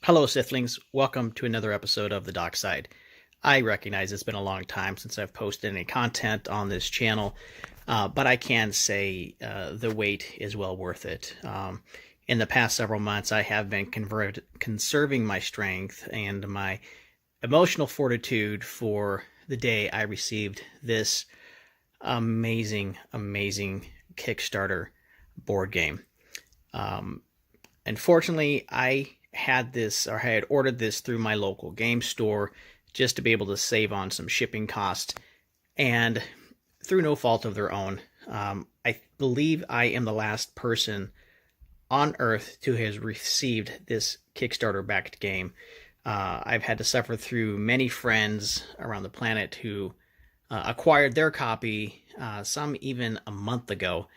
Hello, Sithlings. Welcome to another episode of The Dockside. I recognize it's been a long time since I've posted any content on this channel, but I can say the wait is well worth it. In the past several months, I have been conserving my strength and my emotional fortitude for the day I received this amazing Kickstarter board game. Unfortunately, I had ordered this through my local game store just to be able to save on some shipping costs, and through no fault of their own, I believe I am the last person on Earth to have received this Kickstarter backed game. I've had to suffer through many friends around the planet who acquired their copy, some even a month ago,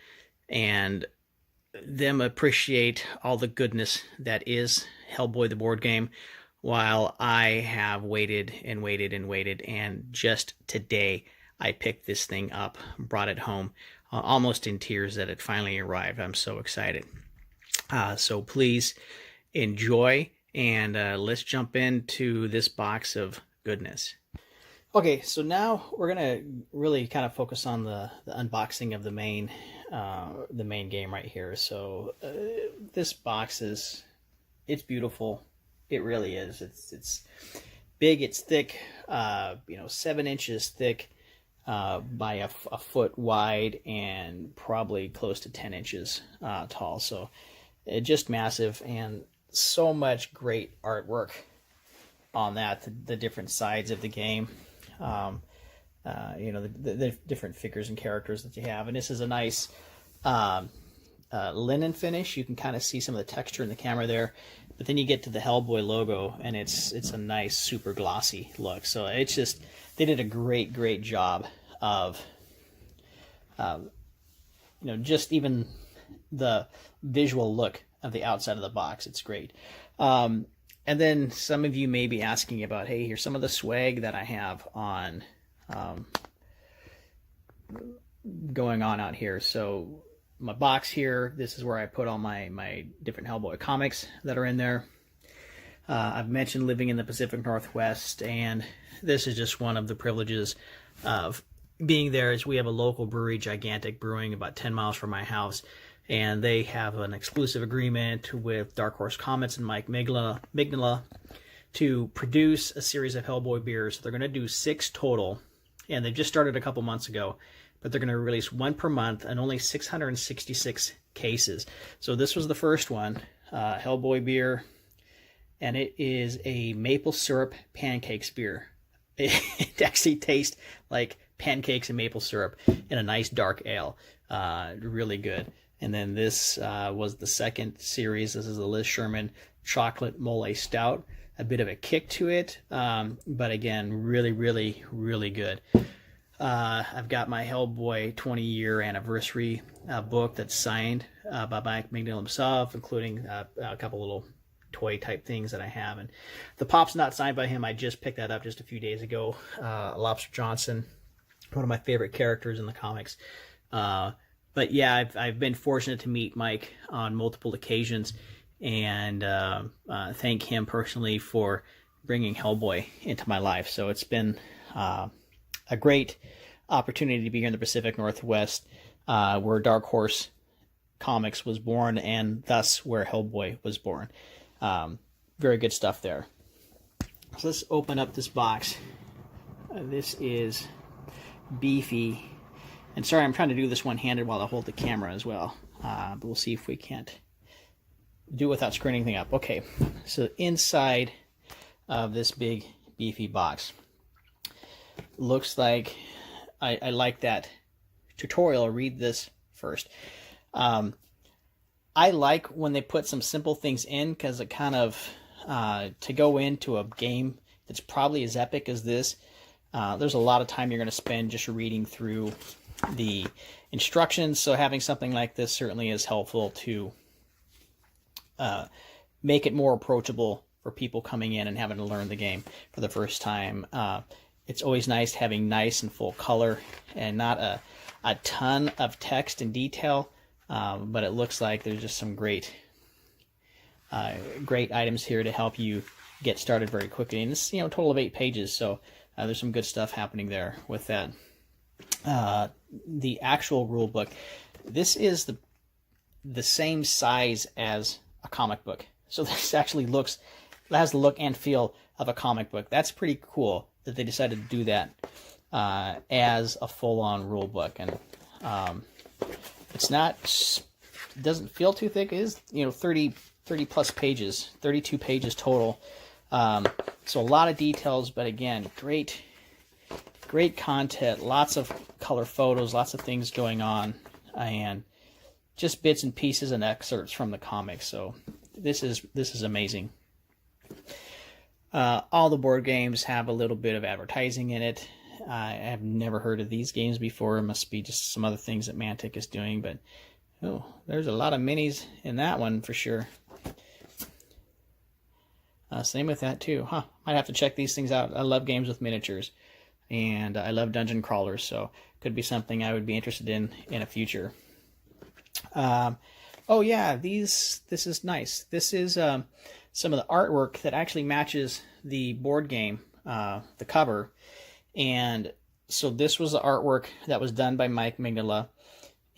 and them appreciate all the goodness that is Hellboy the board game, while I have waited and waited and waited, and just today I picked this thing up, brought it home, almost in tears that it finally arrived. I'm so excited. So please enjoy, and let's jump into this box of goodness. Okay, so now we're gonna really kind of focus on the unboxing of the main game right here. So this box it's beautiful. It really is. It's big. It's thick. 7 inches thick by a foot wide, and probably close to 10 inches tall. So just massive, and so much great artwork on that. The different sides of the game. The different figures and characters that you have, and this is a nice linen finish. You can kind of see some of the texture in the camera there, but then you get to the Hellboy logo, and it's a nice super glossy look. So it's just, they did a great job of just even the visual look of the outside of the box. It's great. And then some of you may be asking about, hey, here's some of the swag that I have on going on out here. So my box here, this is where I put all my different Hellboy comics that are in there. I've mentioned living in the Pacific Northwest, and this is just one of the privileges of being there. Is we have a local brewery, Gigantic Brewing, about 10 miles from my house, and they have an exclusive agreement with Dark Horse Comics and Mike Mignola to produce a series of Hellboy beers. So they're going to do 6 total, and they just started a couple months ago, but they're going to release 1 per month, and only 666 cases. So this was the first one, Hellboy beer, and it is a maple syrup pancakes beer. It actually tastes like pancakes and maple syrup in a nice dark ale. Really good. And then this was the second series. This is the Liz Sherman Chocolate Mole Stout. A bit of a kick to it, but again, really good. I've got my Hellboy 20-year anniversary book that's signed by Mike Mignola himself, including a couple little toy-type things that I have. And the pop's not signed by him. I just picked that up just a few days ago. Lobster Johnson, one of my favorite characters in the comics. But yeah, I've been fortunate to meet Mike on multiple occasions, and thank him personally for bringing Hellboy into my life. So it's been a great opportunity to be here in the Pacific Northwest, where Dark Horse Comics was born, and thus where Hellboy was born. Very good stuff there. So let's open up this box. This is beefy. And sorry, I'm trying to do this one-handed while I hold the camera as well. But we'll see if we can't do it without screwing anything up. Okay, so inside of this big, beefy box, looks like, I like that tutorial. Read this first. I like when they put some simple things in, because it kind of, to go into a game that's probably as epic as this, there's a lot of time you're going to spend just reading through the instructions. So having something like this certainly is helpful to make it more approachable for people coming in and having to learn the game for the first time. It's always nice having nice and full color and not a ton of text and detail, but it looks like there's just some great great items here to help you get started very quickly. And this, a total of 8 pages, so there's some good stuff happening there with that. The actual rule book, this is the same size as a comic book. So this actually has the look and feel of a comic book. That's pretty cool that they decided to do that as a full-on rule book. And it doesn't feel too thick. It is 30 plus pages, 32 pages total. So a lot of details, but again, great content, lots of color photos, lots of things going on, and just bits and pieces and excerpts from the comics. So this is amazing. All the board games have a little bit of advertising in it. I have never heard of these games before. It must be just some other things that Mantic is doing, but there's a lot of minis in that one for sure. Same with that too. Might have to check these things out. I love games with miniatures, and I love dungeon crawlers, so could be something I would be interested in a future. Oh yeah, this is nice. This is some of the artwork that actually matches the board game, the cover. And so this was the artwork that was done by Mike Mignola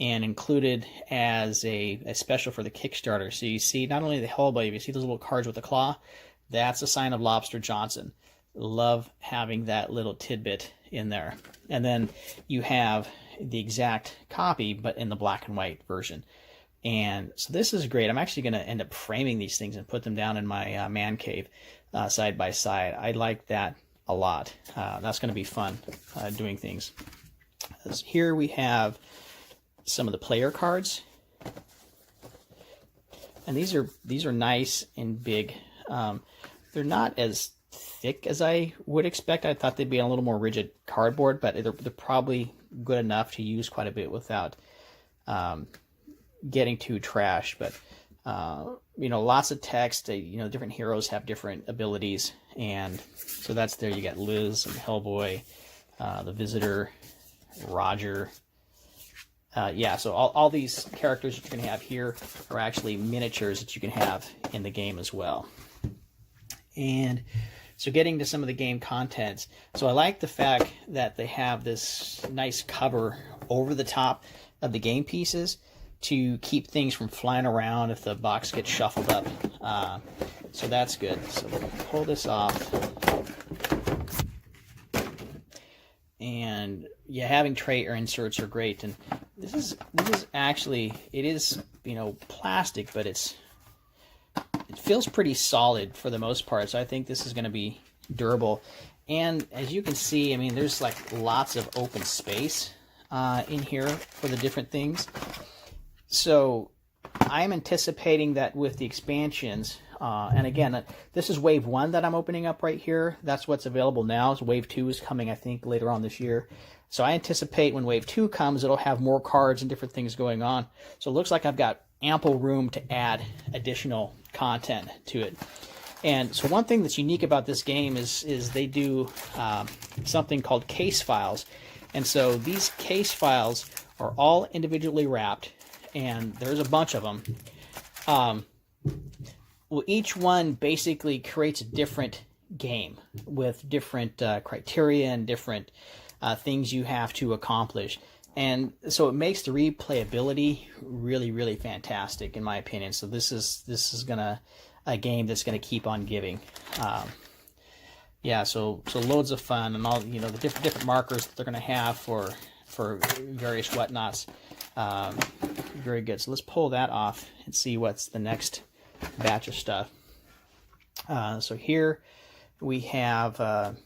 and included as a special for the Kickstarter. So you see not only the Hellboy, you see those little cards with the claw. That's a sign of Lobster Johnson. Love having that little tidbit in there. And then you have the exact copy, but in the black and white version. And so this is great. I'm actually going to end up framing these things and put them down in my man cave side by side. I like that a lot. That's going to be fun doing things. Here we have some of the player cards. And these are nice and big. They're not as thick as I would expect. I thought they'd be a little more rigid cardboard, but they're probably good enough to use quite a bit without getting too trashed. But lots of text. Different heroes have different abilities, and so that's there. You got Liz and Hellboy, the Visitor, Roger. So all these characters that you're going to have here are actually miniatures that you can have in the game as well. And so getting to some of the game contents. So I like the fact that they have this nice cover over the top of the game pieces to keep things from flying around if the box gets shuffled up. So that's good. So we'll pull this off. And having tray or inserts are great. And this is actually, it is plastic, but it feels pretty solid for the most part. So I think this is going to be durable. And as you can see, there's like lots of open space in here for the different things. So I'm anticipating that with the expansions, and again, this is wave 1 that I'm opening up right here. That's what's available now. So wave 2 is coming, I think, later on this year. So I anticipate when wave 2 comes, it'll have more cards and different things going on. So it looks like I've got ample room to add additional content to it. And so one thing that's unique about this game is they do something called case files. And so these case files are all individually wrapped, and there's a bunch of them. Each one basically creates a different game with different criteria and different things you have to accomplish. And so it makes the replayability really, really fantastic, in my opinion. So this is a game that's gonna keep on giving. So loads of fun, and all the different markers that they're gonna have for various whatnots. Very good. So let's pull that off and see what's the next batch of stuff. So here we have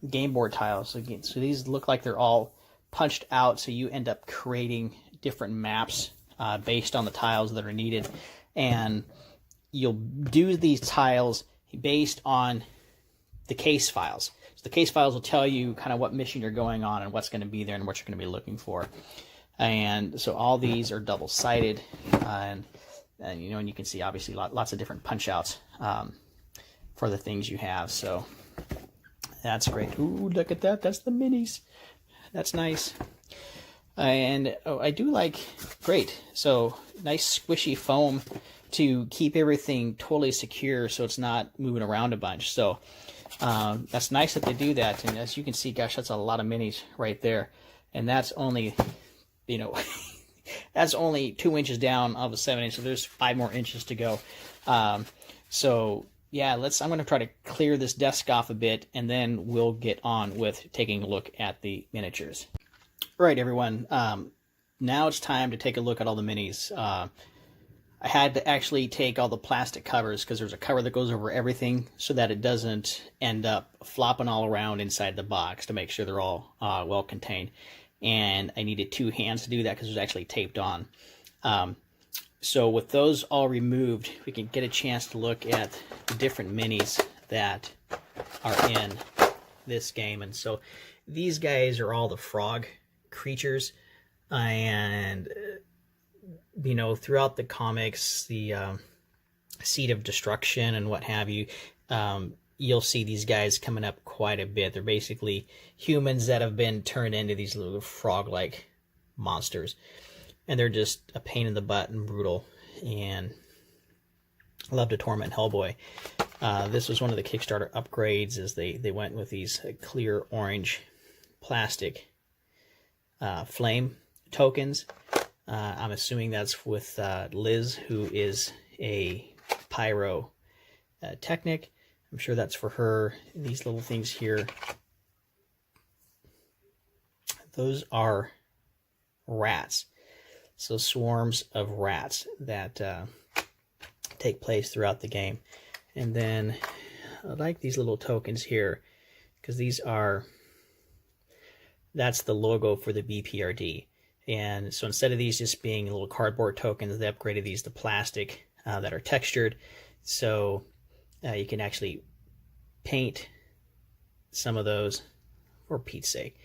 game board tiles. So these look like they're all punched out, so you end up creating different maps based on the tiles that are needed, and you'll do these tiles based on the case files. So the case files will tell you kind of what mission you're going on and what's going to be there and what you're going to be looking for. And so all these are double-sided, and you can see obviously lots of different punch outs for the things you have. So that's great. Ooh, look at that. That's the minis. That's nice. And I do like, great. So nice squishy foam to keep everything totally secure so it's not moving around a bunch. So that's nice that they do that. And as you can see, gosh, that's a lot of minis right there. And that's only, you know, that's only 2 inches down of a 7 inch. So there's 5 more inches to go. So yeah, I'm going to try to clear this desk off a bit, and then we'll get on with taking a look at the miniatures. All right, everyone. Now it's time to take a look at all the minis. I had to actually take all the plastic covers because there's a cover that goes over everything so that it doesn't end up flopping all around inside the box, to make sure they're all well contained. And I needed 2 hands to do that because it was actually taped on. So with those all removed, we can get a chance to look at the different minis that are in this game. And so these guys are all the frog creatures. And you know, throughout the comics, the Seed of Destruction and what have you, you'll see these guys coming up quite a bit. They're basically humans that have been turned into these little frog-like monsters. And they're just a pain in the butt and brutal. And love to torment Hellboy. This was one of the Kickstarter upgrades, as they went with these clear orange plastic flame tokens. I'm assuming that's with Liz, who is a pyro technic. I'm sure that's for her. These little things here, those are rats. So swarms of rats that take place throughout the game. And then I like these little tokens here, because these are, that's the logo for the BPRD. And so instead of these just being little cardboard tokens, they upgraded these to plastic that are textured. So you can actually paint some of those, for Pete's sake.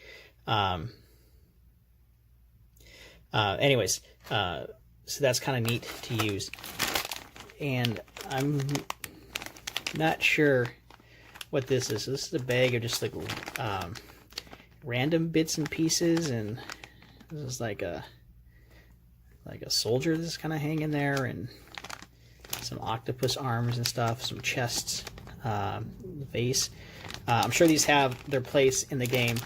Anyways, so that's kind of neat to use. And I'm not sure what this is. So this is a bag of just like random bits and pieces, and this is like a soldier that's kind of hanging there, and some octopus arms and stuff, some chests, vase. I'm sure these have their place in the game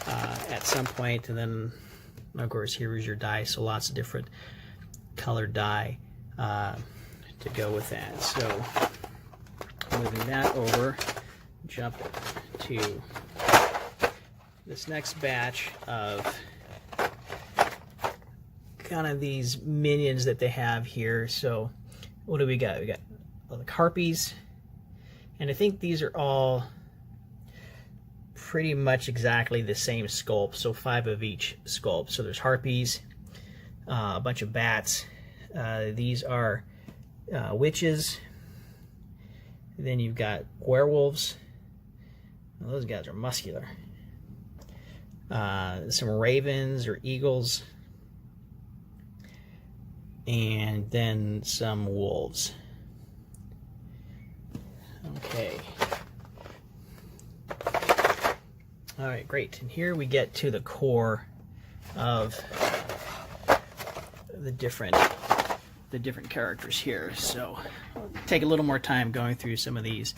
at some point. And then, of course, here is your die. So lots of different colored die to go with that. So moving that over, jump to this next batch of kind of these minions that they have here. So what do we got? We got the Harpies, and I think these are all pretty much exactly the same sculpt, so 5 of each sculpt. So there's Harpies, a bunch of bats, these are witches, then you've got werewolves. Well, those guys are muscular. Some ravens or eagles, and then some wolves. Okay. All right, great. And here we get to the core of the different characters here. So I'll take a little more time going through some of these.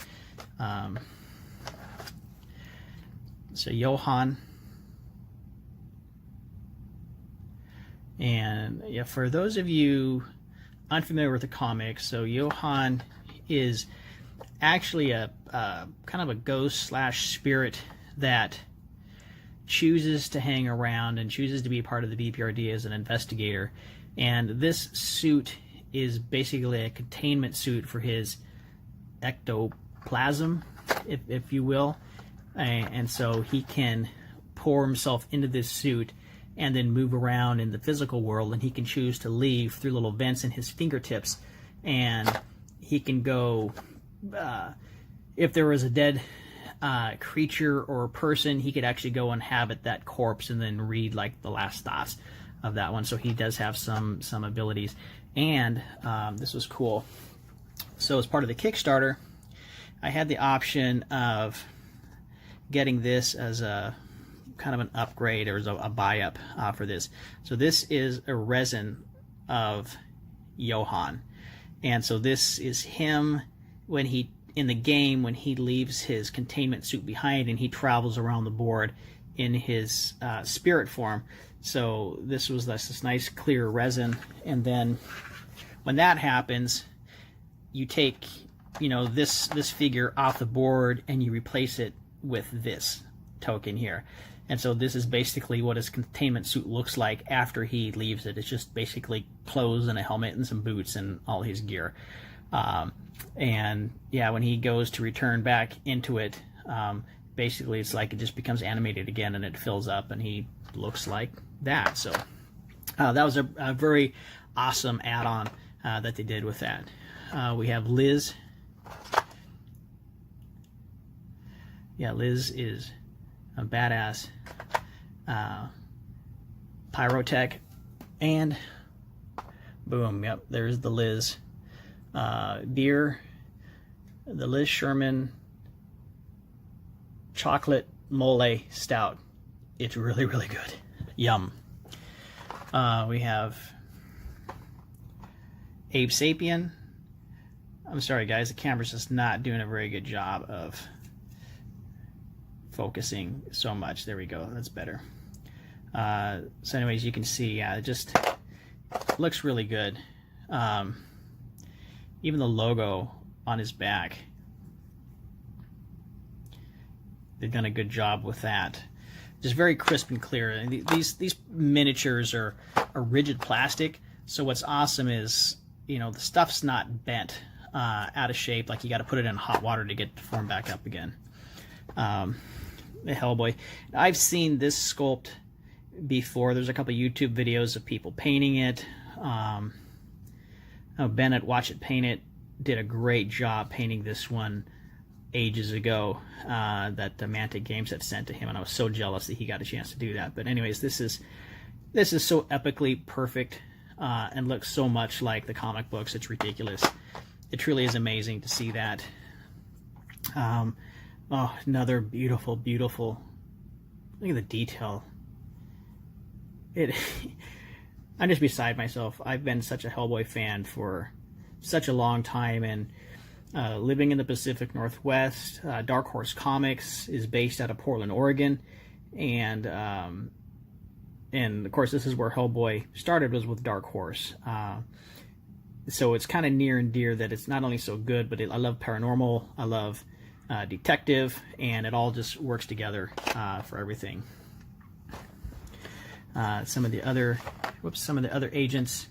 So Johan. And yeah, for those of you unfamiliar with the comics, so Johan is actually a kind of a ghost slash spirit that chooses to hang around and chooses to be part of the BPRD as an investigator. And this suit is basically a containment suit for his ectoplasm, if you will. And so he can pour himself into this suit and then move around in the physical world, and he can choose to leave through little vents in his fingertips, and he can go, if there was a dead creature or person, he could actually go inhabit that corpse and then read like the last thoughts of that one. So he does have some abilities. And this was cool. So as part of the Kickstarter, I had the option of getting this as a kind of an upgrade, or as a buy up for this. So this is a resin of Johan. And so this is him when he, in the game, when he leaves his containment suit behind and he travels around the board in his spirit form. So this was this nice clear resin, and then when that happens, you take, you know, this figure off the board and you replace it with this token here. And so this is basically what his containment suit looks like after he leaves it. It's just basically clothes and a helmet and some boots and all his gear. And yeah, when he goes to return back into it, basically it's like it just becomes animated again and it fills up and he looks like that. So that was a very awesome add-on that they did with that. We have Liz. Yeah, Liz is a badass pyrotech, and boom, yep, there's the Liz beer, the Liz Sherman chocolate mole stout. It's really, really good. Yum. We have Abe Sapien. I'm sorry guys, the camera's just not doing a very good job of focusing so much. There we go, that's better. So anyways, you can see, yeah, it just looks really good. Even the logo on his back, they've done a good job with that. Just very crisp and clear. And these miniatures are rigid plastic, so what's awesome is, you know, the stuff's not bent out of shape, like you got to put it in hot water to get it to form back up again. The Hellboy. I've seen this sculpt before. There's a couple YouTube videos of people painting it. Ben at Watch It Paint It did a great job painting this one ages ago that the Mantic Games had sent to him, and I was so jealous that he got a chance to do that. But anyways, this is so epically perfect and looks so much like the comic books. It's ridiculous. It truly is amazing to see that. Oh, another beautiful, beautiful. Look at the detail. I'm just beside myself. I've been such a Hellboy fan for such a long time, and living in the Pacific Northwest, Dark Horse Comics is based out of Portland, Oregon, and of course this is where Hellboy started, was with Dark Horse. So it's kind of near and dear that it's not only so good, but I love paranormal, I love detective, and it all just works together for everything. Some of the other agents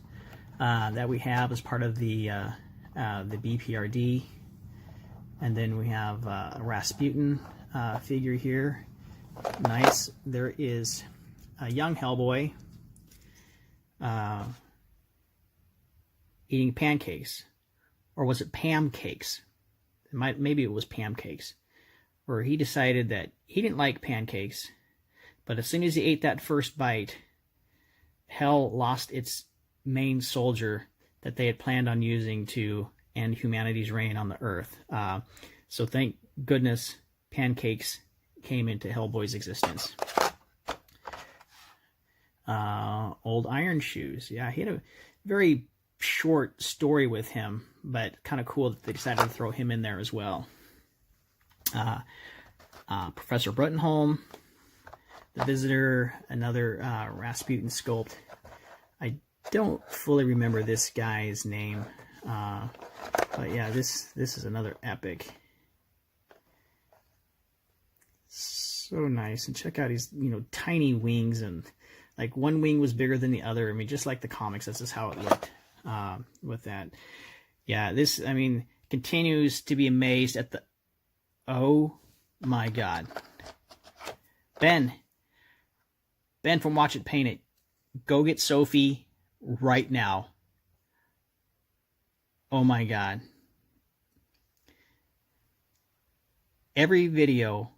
that we have as part of the BPRD, and then we have a Rasputin figure here. Nice. There is a young Hellboy eating pancakes, or was it Pam cakes? Maybe it was Pam cakes, where he decided that he didn't like pancakes, but as soon as he ate that first bite, Hell lost its main soldier that they had planned on using to end humanity's reign on the Earth. So thank goodness pancakes came into Hellboy's existence. Old Iron Shoes. Yeah, he had a very short story with him, but kind of cool that they decided to throw him in there as well. Professor Bruttenholm, the Visitor, another Rasputin sculpt. I don't fully remember this guy's name, but yeah, this is another epic. So nice. And check out his, you know, tiny wings, and like one wing was bigger than the other. I mean, just like the comics, that's just how it looked with that. Yeah, this, I mean, continues to be amazed at the, oh my God. Ben from Watch It Paint It, go get Sophie right now. Oh my God. Every video,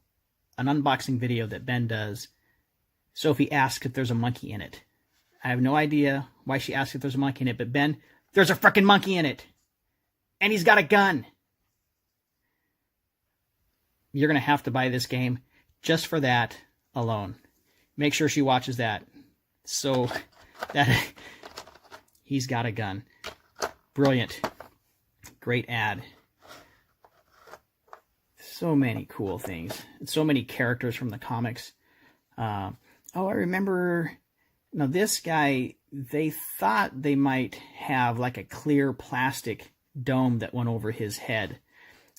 an unboxing video that Ben does, Sophie asks if there's a monkey in it. I have no idea why she asks if there's a monkey in it, but Ben, there's a frickin' monkey in it. And he's got a gun. You're going to have to buy this game just for that alone. Make sure she watches that. So that he's got a gun. Brilliant. great ad. So many cool things. And so many characters from the comics. Oh, I remember... Now, this guy, they thought they might have like a clear plastic dome that went over his head,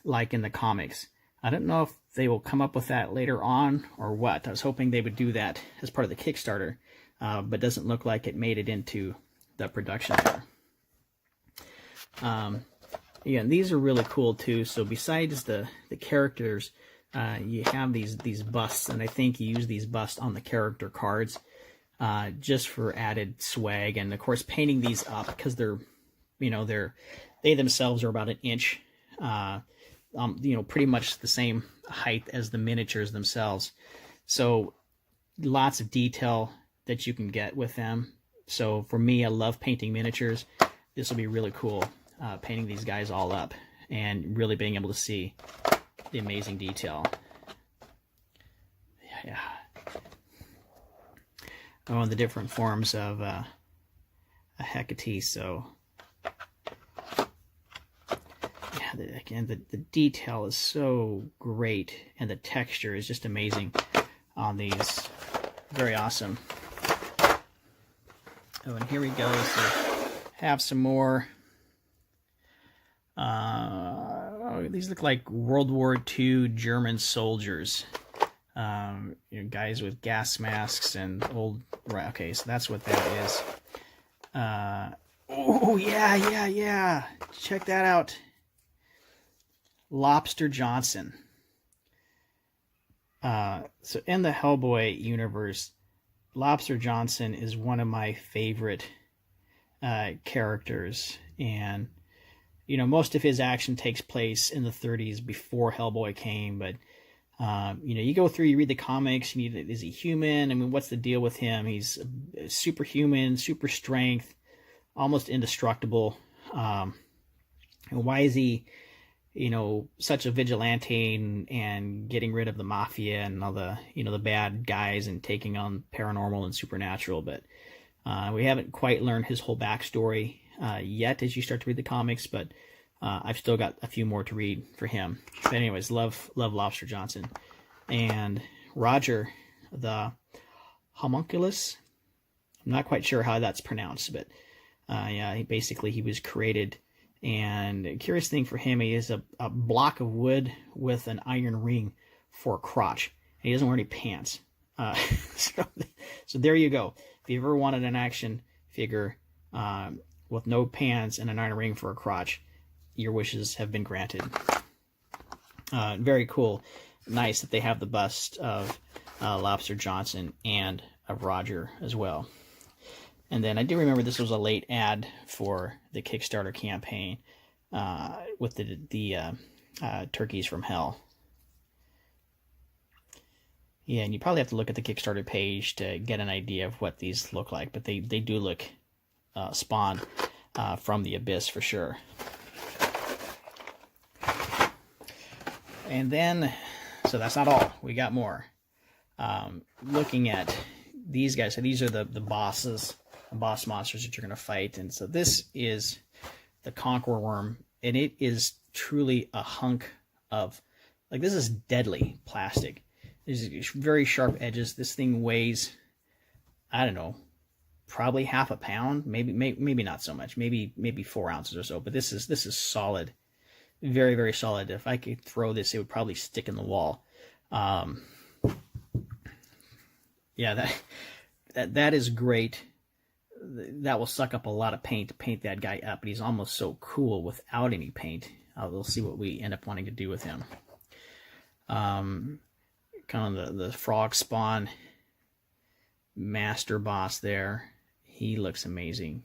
like in the comics. I don't know if they will come up with that later on or what. I was hoping they would do that as part of the Kickstarter, but doesn't look like it made it into the production there. Yeah, and these are really cool too. So besides the characters, you have these busts, and I think you use these busts on the character cards just for added swag. And of course, painting these up because they themselves are about an inch, pretty much the same height as the miniatures themselves. So lots of detail that you can get with them. So for me, I love painting miniatures. This will be really cool, painting these guys all up and really being able to see the amazing detail. Yeah. Oh, and the different forms of a Hecate. So yeah, again, the detail is so great, and the texture is just amazing on these. Very awesome. Oh, and here we go. So have some more. These look like World War II German soldiers. Guys with gas masks and old... Right, okay, so that's what that is. Oh, yeah. Check that out. Lobster Johnson. So in the Hellboy universe, Lobster Johnson is one of my favorite characters, and most of his action takes place in the 30s before Hellboy came. But you go through, you read the comics, and is he human? I mean, what's the deal with him? He's superhuman, super strength, almost indestructible. And why is he such a vigilante and getting rid of the mafia and all the, the bad guys and taking on paranormal and supernatural? But we haven't quite learned his whole backstory yet as you start to read the comics, but I've still got a few more to read for him. But anyways, love Lobster Johnson. And Roger, the homunculus, I'm not quite sure how that's pronounced, but yeah, he was created. And a curious thing for him, he is a block of wood with an iron ring for a crotch. And he doesn't wear any pants. So there you go. If you ever wanted an action figure with no pants and an iron ring for a crotch, your wishes have been granted. Very cool. Nice that they have the bust of Lobster Johnson and of Roger as well. And then I do remember this was a late ad for the Kickstarter campaign with the turkeys from hell. Yeah, and you probably have to look at the Kickstarter page to get an idea of what these look like, but they do look spawned from the abyss for sure. And then, so that's not all. We got more. Looking at these guys, so these are the bosses, the boss monsters that you're going to fight. And so this is the Conqueror Worm, and it is truly a hunk of, this is deadly plastic. There's very sharp edges. This thing weighs, I don't know, probably half a pound, maybe not so much, maybe 4 ounces or so. But this is solid, very, very solid. If I could throw this, it would probably stick in the wall. Yeah, that is great. That will suck up a lot of paint to paint that guy up, but he's almost so cool without any paint. We'll see what we end up wanting to do with him. Kind of the frog spawn master boss there. He looks amazing.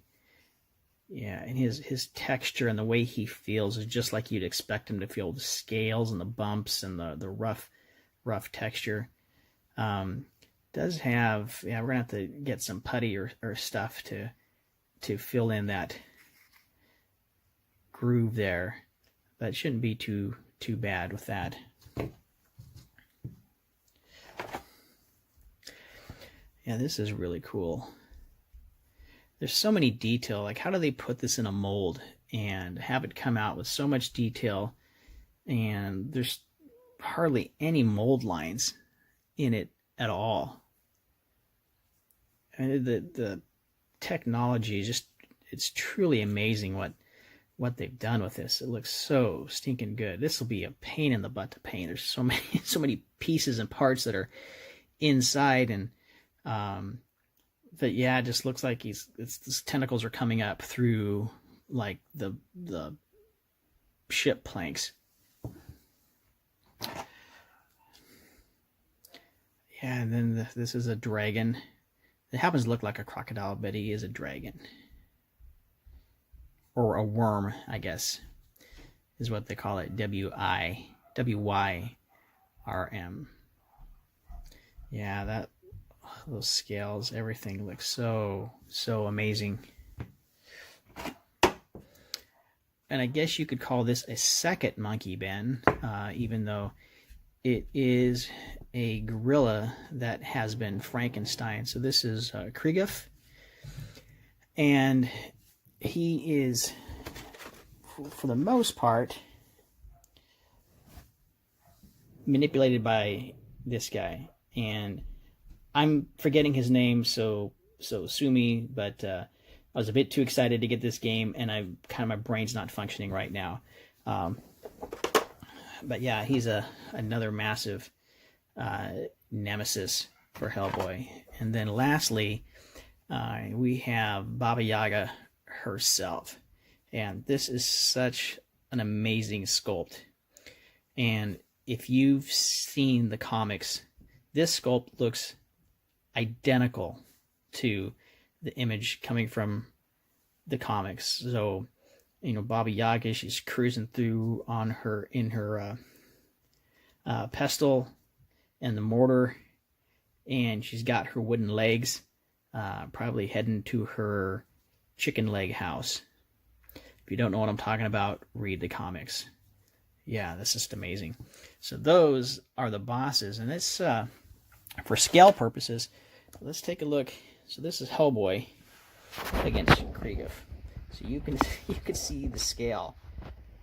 Yeah, and his texture and the way he feels is just like you'd expect him to feel. The scales and the bumps and the rough texture. Does have, yeah, we're gonna have to get some putty or stuff to fill in that groove there. But it shouldn't be too bad with that. Yeah, this is really cool. There's so many detail. Like, how do they put this in a mold? and have it come out with so much detail, and there's hardly any mold lines in it at all. And the technology is just, it's truly amazing what they've done with this. It looks so stinking good. This will be a pain in the butt to paint. There's so many pieces and parts that are inside, and but yeah, it just looks like his tentacles are coming up through like the ship planks. Yeah, and then this is a dragon. It happens to look like a crocodile, but he is a dragon. Or a worm, I guess, is what they call it. W-Y-R-M. Yeah, those scales, everything looks so amazing. And I guess you could call this a second monkey Ben, even though it is a gorilla that has been Frankenstein. So this is Krieghoff, and he is, for the most part, manipulated by this guy. And I'm forgetting his name, so sue me, but I was a bit too excited to get this game, and my brain's not functioning right now. But yeah, he's another massive nemesis for Hellboy. And then lastly, we have Baba Yaga herself. And this is such an amazing sculpt. And if you've seen the comics, this sculpt looks identical to the image coming from the comics. So, Baba Yaga, she's cruising through in her pestle and the mortar, and she's got her wooden legs, probably heading to her chicken leg house. If you don't know what I'm talking about, read the comics. Yeah, that's just amazing. So those are the bosses, and it's for scale purposes. Let's take a look. So this is Hellboy against Krieghoff. So you can see the scale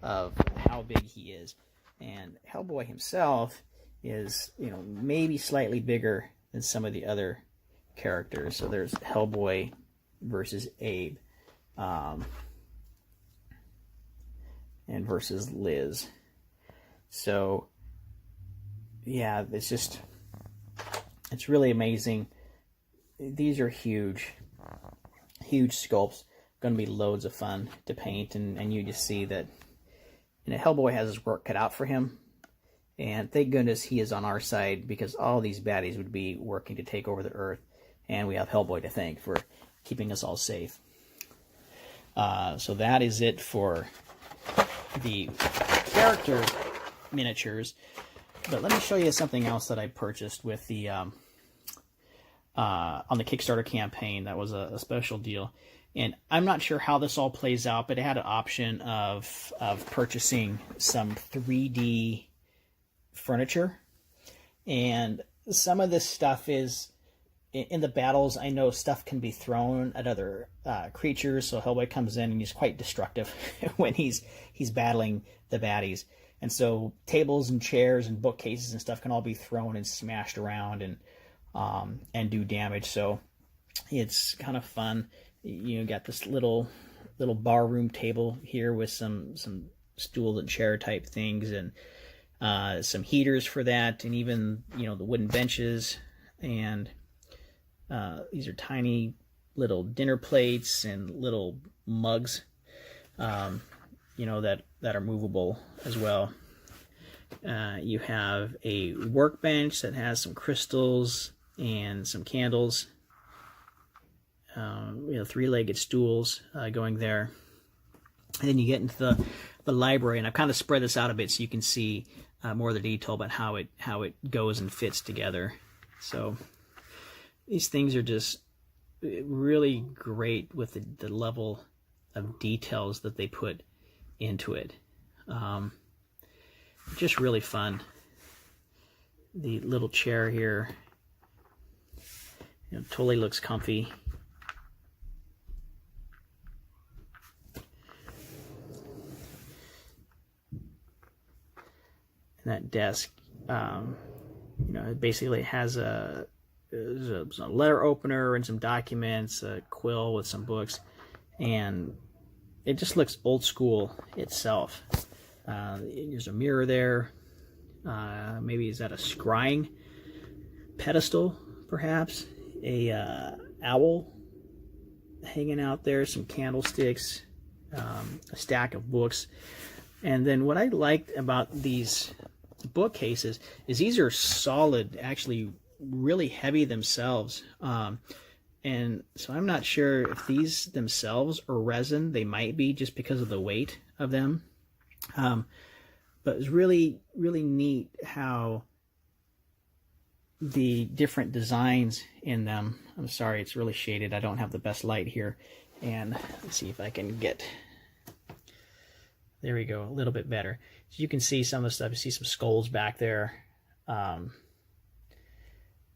of how big he is, and Hellboy himself is maybe slightly bigger than some of the other characters. So there's Hellboy versus Abe, and versus Liz. So yeah, it's really amazing. These are huge sculpts. Going to be loads of fun to paint, and you just see that Hellboy has his work cut out for him, and thank goodness he is on our side, because all these baddies would be working to take over the Earth, and we have Hellboy to thank for keeping us all safe. So that is it for the character miniatures. But let me show you something else that I purchased with the on the Kickstarter campaign. That was a special deal, and I'm not sure how this all plays out, but it had an option of purchasing some 3D furniture, and some of this stuff is in the battles. I know stuff can be thrown at other creatures, so Hellboy comes in and he's quite destructive when he's battling the baddies. And so tables and chairs and bookcases and stuff can all be thrown and smashed around and do damage. So it's kind of fun. Got this little bar room table here with some stool and chair type things, and some heaters for that, and even the wooden benches, and these are tiny little dinner plates and little mugs, that are movable as well. You have a workbench that has some crystals and some candles. 3-legged stools going there. And then you get into the library, and I've kind of spread this out a bit so you can see more of the detail about how it goes and fits together. So these things are just really great with the level of details that they put into it. Just really fun. The little chair here, totally looks comfy. in that desk. It basically has a letter opener and some documents, a quill with some books, and it just looks old school itself. There's a mirror there. Maybe is that a scrying pedestal, perhaps? A owl hanging out there, some candlesticks, a stack of books. And then what I liked about these bookcases is these are solid, actually really heavy themselves. And so I'm not sure if these themselves are resin. They might be, just because of the weight of them. But it's really, really neat how the different designs in them. I'm sorry, it's really shaded. I don't have the best light here. And let's see if I can get... There we go, a little bit better. So you can see some of the stuff. You see some skulls back there.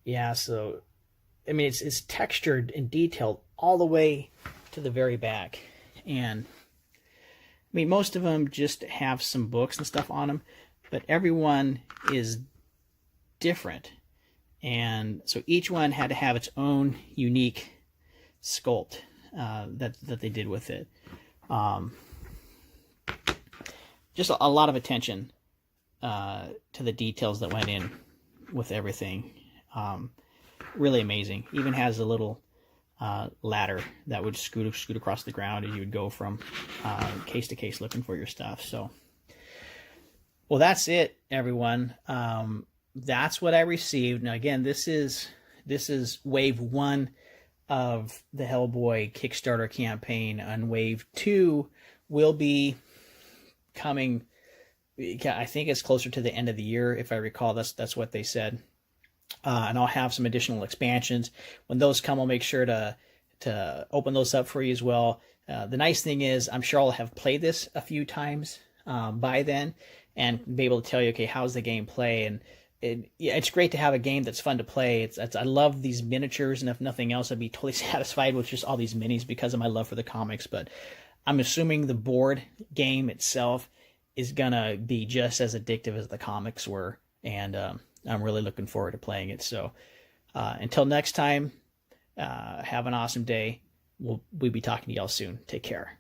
Yeah, so, I mean, it's textured and detailed all the way to the very back. And, I mean, most of them just have some books and stuff on them, but everyone is different. And so each one had to have its own unique sculpt that they did with it. Just a lot of attention to the details that went in with everything. Really amazing. Even has a little ladder that would scoot across the ground as you would go from case to case looking for your stuff. So, well, that's it, everyone. That's what I received. Now, again, this is wave 1 of the Hellboy Kickstarter campaign, and wave 2 will be coming. I think it's closer to the end of the year, if I recall. That's what they said. And I'll have some additional expansions. When those come, I'll make sure to open those up for you as well. The nice thing is, I'm sure I'll have played this a few times by then, and be able to tell you, okay, how's the game play? And it's great to have a game that's fun to play. I love these miniatures, and if nothing else, I'd be totally satisfied with just all these minis because of my love for the comics. But I'm assuming the board game itself is gonna be just as addictive as the comics were, and I'm really looking forward to playing it. So until next time, have an awesome day. We'll be talking to y'all soon. Take care.